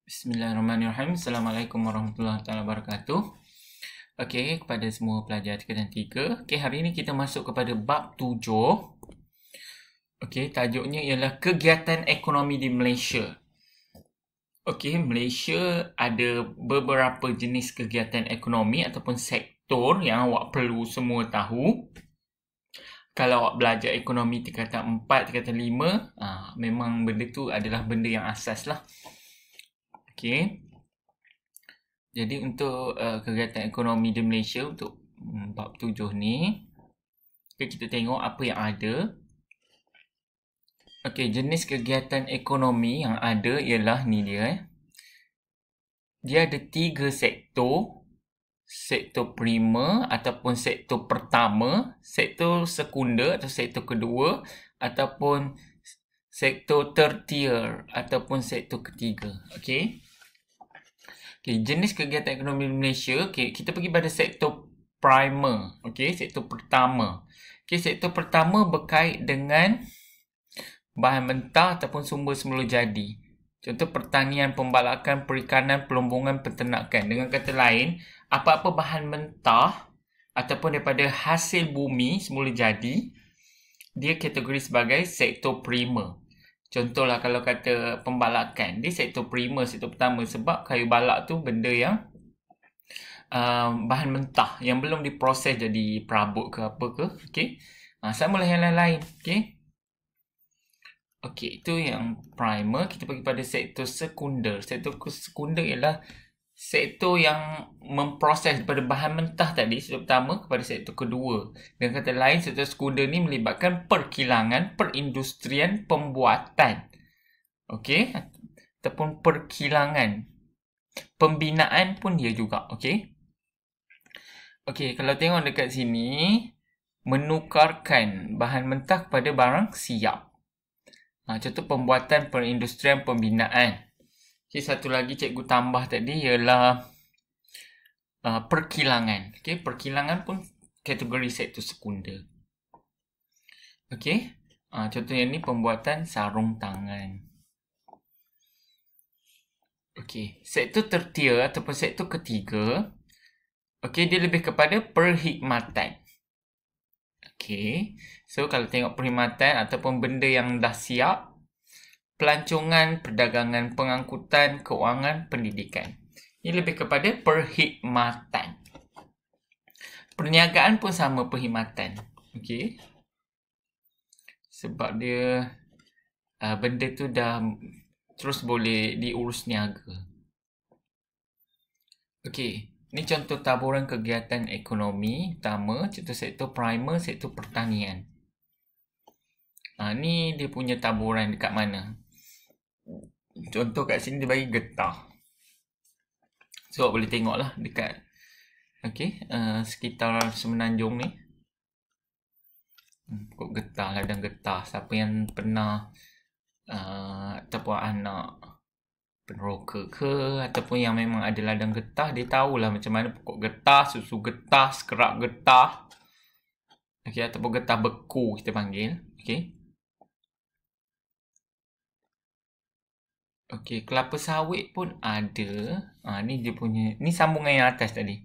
Bismillahirrahmanirrahim. Assalamualaikum warahmatullahi wabarakatuh. Okey, kepada semua pelajar tingkatan 3. Okey, hari ini kita masuk kepada bab 7. Okey, tajuknya ialah kegiatan ekonomi di Malaysia. Okey, Malaysia ada beberapa jenis kegiatan ekonomi ataupun sektor yang awak perlu semua tahu. Kalau awak belajar ekonomi tingkatan 4, tingkatan 5, memang benda tu adalah benda yang asas lah. Okey. Jadi untuk kegiatan ekonomi di Malaysia untuk bab 7 ni, kita tengok apa yang ada. Okey, jenis kegiatan ekonomi yang ada ialah ni dia. Dia ada 3 sektor. Sektor prima ataupun sektor pertama, sektor sekunder atau sektor kedua, ataupun sektor tertier ataupun sektor ketiga. Okey. Okay, jenis kegiatan ekonomi Malaysia, kita pergi pada sektor primer. Okay, sektor pertama. Okay, sektor pertama berkait dengan bahan mentah ataupun sumber semula jadi. Contoh pertanian, pembalakan, perikanan, pelombongan, peternakan. Dengan kata lain, apa-apa bahan mentah ataupun daripada hasil bumi semula jadi, dia kategori sebagai sektor primer. Contohlah kalau kata pembalakan, dia sektor primer, sektor pertama sebab kayu balak tu benda yang bahan mentah yang belum diproses jadi perabot ke apa ke. Okey. Samalah yang lain-lain. Okey. Okey, itu yang primer. Kita pergi pada sektor sekunder. Sektor sekunder ialah sektor yang memproses daripada bahan mentah tadi, sektor pertama kepada sektor kedua. Dengan kata lain, sektor sekunder ni melibatkan perkilangan, perindustrian, pembuatan. Okey, ataupun perkilangan. Pembinaan pun dia juga, okey. Okey, kalau tengok dekat sini, menukarkan bahan mentah kepada barang siap. Contoh pembuatan, perindustrian, pembinaan. Okay, satu lagi cikgu tambah tadi ialah perkilangan. Okay, perkilangan pun kategori sektor sekunder. Okay, contohnya ni pembuatan sarung tangan. Okay, sektor tertier ataupun sektor ketiga. Okay, dia lebih kepada perkhidmatan. Okay, so kalau tengok perkhidmatan ataupun benda yang dah siap, pelancongan, perdagangan, pengangkutan, keuangan, pendidikan. Ini lebih kepada perkhidmatan. Perniagaan pun sama perkhidmatan. Okey. Sebab dia benda tu dah terus boleh diurus niaga. Okey. Ini contoh taburan kegiatan ekonomi utama. Contoh sektor primer, sektor pertanian. Ni dia punya taburan dekat mana. Contoh kat sini dia bagi getah. So, boleh tengok lah dekat sekitar Semenanjung ni. Kok getah, ladang getah. Siapa yang pernah ataupun anak peneroka ke ataupun yang memang ada ladang getah, dia tahulah macam mana pokok getah, susu getah, sekerap getah. Okey, ataupun getah beku kita panggil. Okey. Okey, kelapa sawit pun ada. Ni dia punya, ni sambungan yang atas tadi.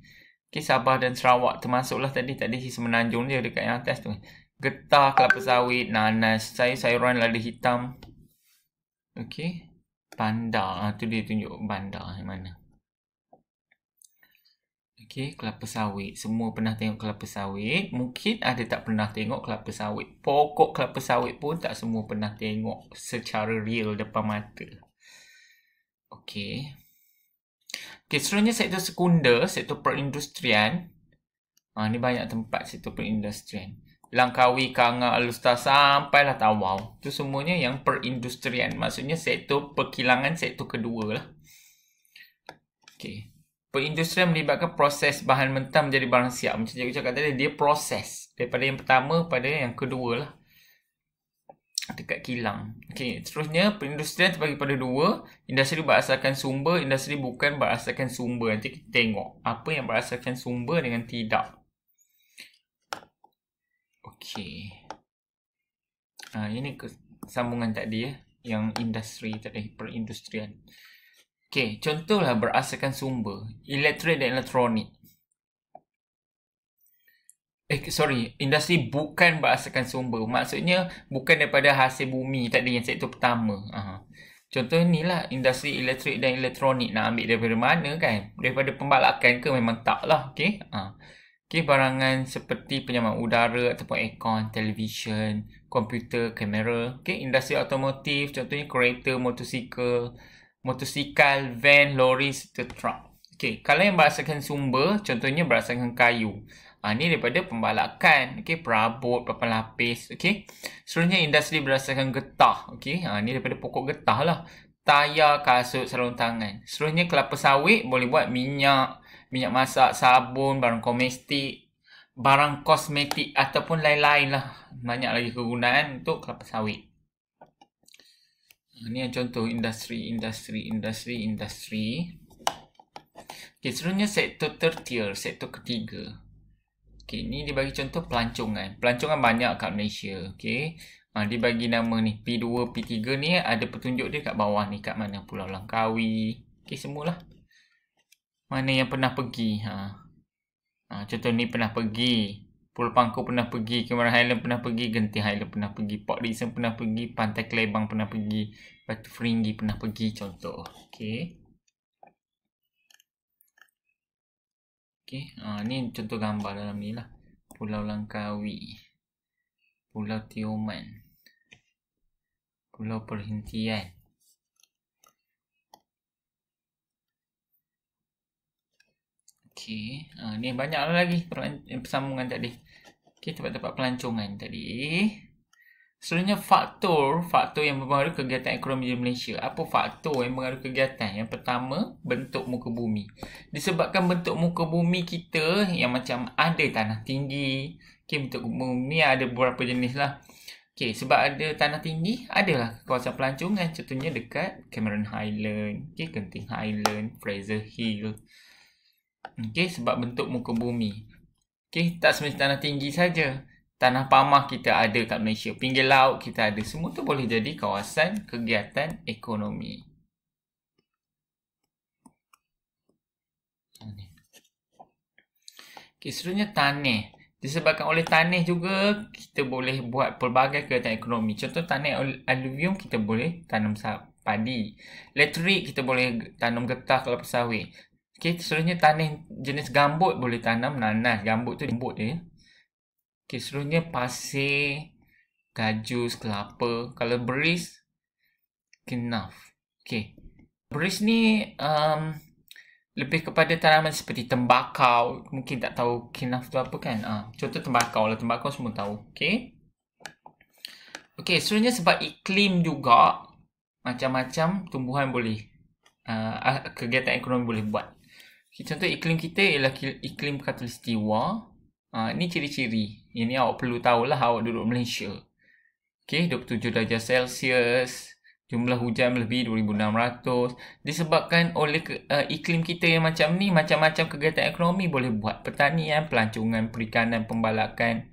Okey, Sabah dan Sarawak termasuklah tadi Semenanjung dia dekat yang atas tu. Getah, kelapa sawit, nanas, sayuran lada hitam. Okey. Bandar, tu dia tunjuk bandar yang mana. Okey, kelapa sawit. Semua pernah tengok kelapa sawit. Mungkin ada tak pernah tengok kelapa sawit. Pokok kelapa sawit pun tak semua pernah tengok secara real depan mata. Okey. Okey, seterusnya sektor sekunder, sektor perindustrian. Ni banyak tempat sektor perindustrian. Langkawi, Kanga, Alustar sampailah Tawau. Itu semuanya yang perindustrian. Maksudnya sektor perkilangan sektor kedua lah. Okey. Perindustrian melibatkan proses bahan mentah menjadi barang siap. Macam cikgu cakap tadi, dia proses. Daripada yang pertama pada yang kedua lah. Dekat kilang. Okey, seterusnya perindustrian terbagi pada dua. Industri berasaskan sumber, industri bukan berasaskan sumber. Nanti kita tengok apa yang berasaskan sumber dengan tidak. Okey. Ini sambungan tadi ya, yang industri tadi, perindustrian. Okey, contohlah berasaskan sumber elektrik dan elektronik. Industri bukan berasaskan sumber. Maksudnya bukan daripada hasil bumi tadi yang sektor pertama. Contoh inilah industri elektrik dan elektronik. Nak ambil daripada mana kan? Daripada pembalakan ke? Memang tak lah. Okey. Okey, barangan seperti penyaman udara ataupun aircon, televisyen, komputer, kamera. Okey, industri automotif contohnya kereta, motosikal, van, lori serta truk. Okey, kalau yang berasaskan sumber contohnya berasaskan kayu. Ni daripada pembalakan, okey, perabot, papan lapis, okey. Seterusnya industri berasaskan getah, okey. Ni daripada pokok getah lah. Tayar, kasut, sarung tangan. Seterusnya kelapa sawit boleh buat minyak masak, sabun, barang kosmetik ataupun lain-lain lah. Banyak lagi kegunaan untuk kelapa sawit. Ni yang contoh industri. Okey, seterusnya sektor tertier, sektor ketiga. Okey, ni dia bagi contoh pelancongan. Pelancongan banyak kat Malaysia. Okey. Dia bagi nama ni. P2, P3 ni ada petunjuk dia kat bawah ni. Kat mana? Pulau Langkawi. Okey, semualah. Mana yang pernah pergi. Contoh ni pernah pergi. Pulau Pangkor pernah pergi. Cameron Highland pernah pergi. Genting Highland pernah pergi. Port Dickson pernah pergi. Pantai Kelebang pernah pergi. Batu Feringgi pernah pergi. Contoh. Okey. Okey, ni contoh gambar dalam ni lah. Pulau Langkawi, Pulau Tioman, Pulau Perhentian. Okey, ni banyak lagi persambungan tadi. Okey, tempat-tempat pelancongan tadi. Seterusnya faktor yang mempengaruhi kegiatan ekonomi di Malaysia. Apa faktor yang mempengaruhi kegiatan? Yang pertama, bentuk muka bumi. Disebabkan bentuk muka bumi kita yang macam ada tanah tinggi. Okey, bentuk bumi ada beberapa jenis lah. Okey, sebab ada tanah tinggi, adalah kawasan pelancongan. Contohnya dekat Cameron Highland, okey, Genting Highland, Fraser Hill. Okey, sebab bentuk muka bumi. Okey, tak semestinya tanah tinggi saja. Tanah pamah kita ada kat Malaysia. Pinggir laut kita ada. Semua tu boleh jadi kawasan kegiatan ekonomi. Okay, seterusnya tanah. Disebabkan oleh tanah juga, kita boleh buat pelbagai kegiatan ekonomi. Contoh tanah alluvium, kita boleh tanam padi. Elektrik, kita boleh tanam getah, kelapa sawit. Okay, seterusnya tanah jenis gambut, boleh tanam nanas. Gambut tu gambut dia. Okay, seterusnya pasir, gajus, kelapa. Kalau beris, kenaf. Okay. Beris ni lebih kepada tanaman seperti tembakau. Mungkin tak tahu kenaf tu apa kan. Contoh tembakau lah. Tembakau semua tahu. Okay. Okay, seterusnya sebab iklim juga, macam-macam tumbuhan boleh, kegiatan ekonomi boleh buat. Okay, contoh iklim kita ialah iklim khatulistiwa. Ni ciri-ciri. Ini awak perlu tahulah awak duduk Malaysia. Okey, 27 darjah Celsius. Jumlah hujan lebih 2,600. Disebabkan oleh iklim kita yang macam ni, macam-macam kegiatan ekonomi boleh buat. Pertanian, pelancongan, perikanan, pembalakan.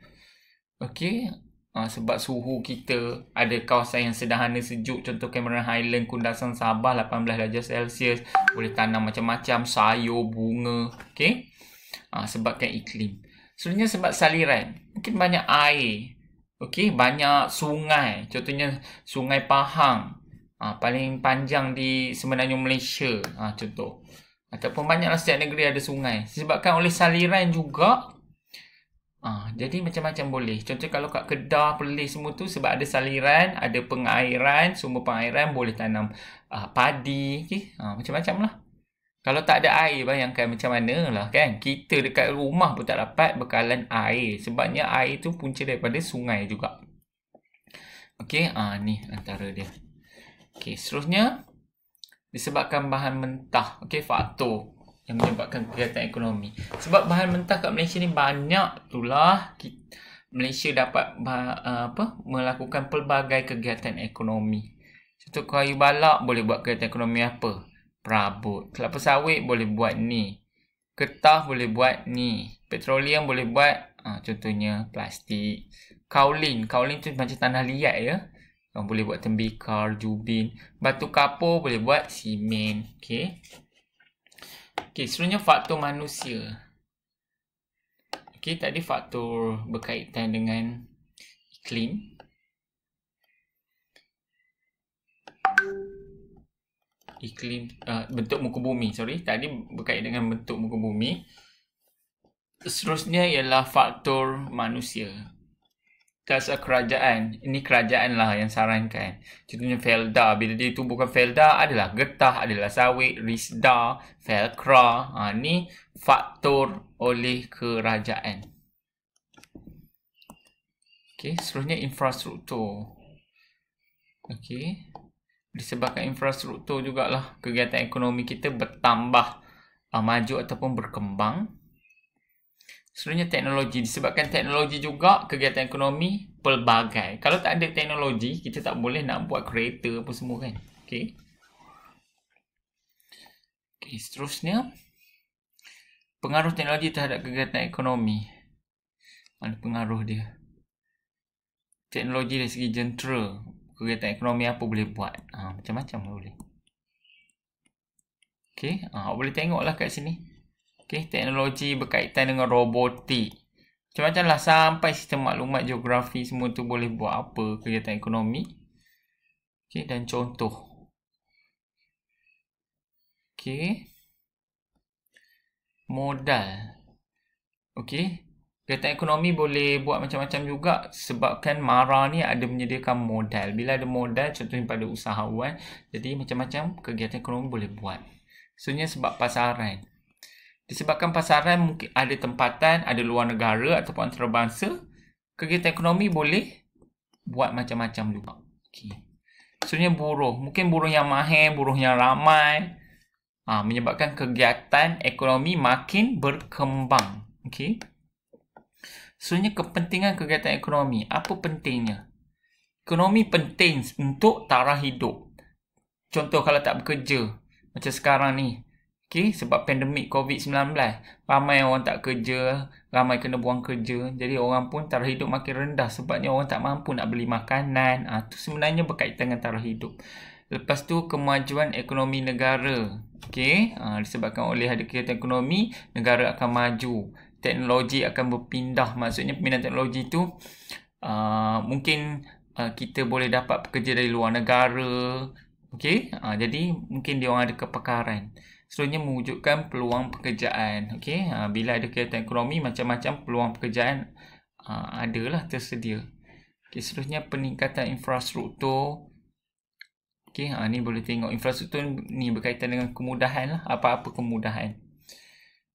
Okey. Sebab suhu kita ada kawasan yang sederhana sejuk. Contoh Cameron Highland, Kundasan, Sabah 18 darjah Celsius. Boleh tanam macam-macam sayur, bunga. Okey. Sebabkan iklim. Sebenarnya sebab saliran. Mungkin banyak air. Okey, banyak sungai. Contohnya Sungai Pahang. Paling panjang di semenanjung Malaysia. Contoh. Ataupun banyaklah setiap negeri ada sungai. Disebabkan oleh saliran juga. Jadi macam-macam boleh. Contoh kalau kat Kedah, Perlis semua tu sebab ada saliran, ada pengairan, sumber pengairan boleh tanam padi. Okey, macam-macam lah. Kalau tak ada air, bayangkan macam mana lah kan. Kita dekat rumah pun tak dapat bekalan air. Sebabnya air tu punca daripada sungai juga. Okey, ni antara dia. Okey, seterusnya. Disebabkan bahan mentah. Okey, faktor yang menyebabkan kegiatan ekonomi. Sebab bahan mentah kat Malaysia ni banyak itulah. Malaysia dapat melakukan pelbagai kegiatan ekonomi. Contoh kayu balak boleh buat kegiatan ekonomi apa? Perabot. Kelapa sawit boleh buat ni. Getah boleh buat ni. Petroleum boleh buat contohnya plastik. Kaolin tu macam tanah liat ya. Orang boleh buat tembikar, jubin. Batu kapur boleh buat simen. Okey. Okey, seterusnya faktor manusia. Okey, tadi faktor berkaitan dengan iklim. Bentuk muka bumi, tadi berkaitan dengan bentuk muka bumi. Seterusnya ialah faktor manusia. Dasar kerajaan, ini kerajaan lah yang sarankan. Contohnya Felda, bila dia tubuhkan Felda adalah getah, adalah sawit, Risda, Velcro. Ni faktor oleh kerajaan. Okey, seterusnya infrastruktur. Okey. Disebabkan infrastruktur jugalah kegiatan ekonomi kita bertambah, maju ataupun berkembang. Seterusnya teknologi. Disebabkan teknologi juga kegiatan ekonomi pelbagai. Kalau tak ada teknologi, kita tak boleh nak buat kereta apa semua kan. Okey. Okey, seterusnya pengaruh teknologi terhadap kegiatan ekonomi. Mana pengaruh dia? Teknologi dari segi jentera. Kegiatan ekonomi apa boleh buat? Macam-macam boleh. Okey, boleh tengoklah kat sini. Okey, teknologi berkaitan dengan robotik. Macam-macam lah sampai sistem maklumat geografi semua tu boleh buat apa kegiatan ekonomi. Okey, dan contoh. Okey. Modal. Okey. Kegiatan ekonomi boleh buat macam-macam juga sebabkan MARA ni ada menyediakan modal. Bila ada modal, contohnya pada usahawan, jadi macam-macam kegiatan ekonomi boleh buat. Sebenarnya sebab pasaran. Disebabkan pasaran mungkin ada tempatan, ada luar negara ataupun antarabangsa, kegiatan ekonomi boleh buat macam-macam juga. Okay. Sebenarnya buruh. Mungkin buruh yang mahir, buruh yang ramai, menyebabkan kegiatan ekonomi makin berkembang. Okay. Sebenarnya kepentingan kegiatan ekonomi. Apa pentingnya? Ekonomi penting untuk taraf hidup. Contoh kalau tak bekerja. Macam sekarang ni. Okay, sebab pandemik COVID-19. Ramai orang tak kerja. Ramai kena buang kerja. Jadi orang pun taraf hidup makin rendah. Sebabnya orang tak mampu nak beli makanan. Itu sebenarnya berkaitan dengan taraf hidup. Lepas tu kemajuan ekonomi negara. Okay, disebabkan oleh ada kegiatan ekonomi, negara akan maju. Teknologi akan berpindah. Maksudnya pemindahan teknologi tu mungkin kita boleh dapat pekerja dari luar negara. Okey, jadi mungkin dia orang ada kepakaran. Seterusnya mewujudkan peluang pekerjaan. Okey, bila ada kegiatan ekonomi, macam-macam peluang pekerjaan adalah tersedia. Okey, seterusnya peningkatan infrastruktur. Okey, ni boleh tengok infrastruktur ni berkaitan dengan kemudahan lah. Apa-apa kemudahan.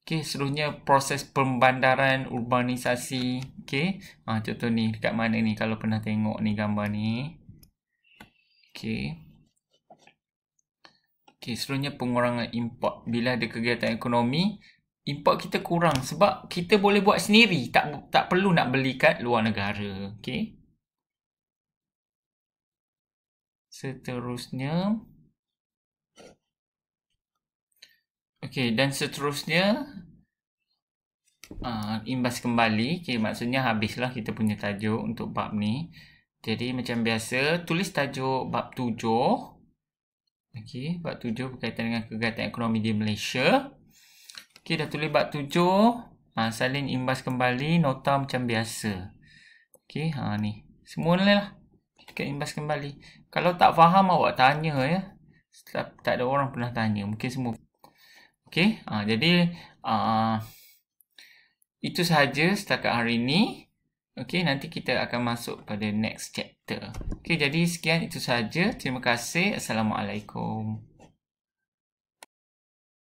Okey, seterusnya proses pembandaran, urbanisasi. Okey, contoh ni dekat mana ni kalau pernah tengok ni gambar ni. Okey. Okey, seterusnya pengurangan import. Bila ada kegiatan ekonomi, import kita kurang sebab kita boleh buat sendiri. Tak perlu nak beli kat luar negara. Okey. Seterusnya. Okey, dan seterusnya imbas kembali. Okey, maksudnya habislah kita punya tajuk untuk bab ni. Jadi macam biasa, tulis tajuk bab 7. Okey, bab 7 berkaitan dengan kegiatan ekonomi di Malaysia. Okey, dah tulis bab 7. Salin imbas kembali, nota macam biasa. Okey, ni. Semua lah. Kita imbas kembali. Kalau tak faham, awak tanya ya. Tak ada orang pernah tanya. Mungkin semua. Okey, jadi itu sahaja setakat hari ini. Okey, nanti kita akan masuk pada next chapter. Okey, jadi sekian itu sahaja. Terima kasih. Assalamualaikum.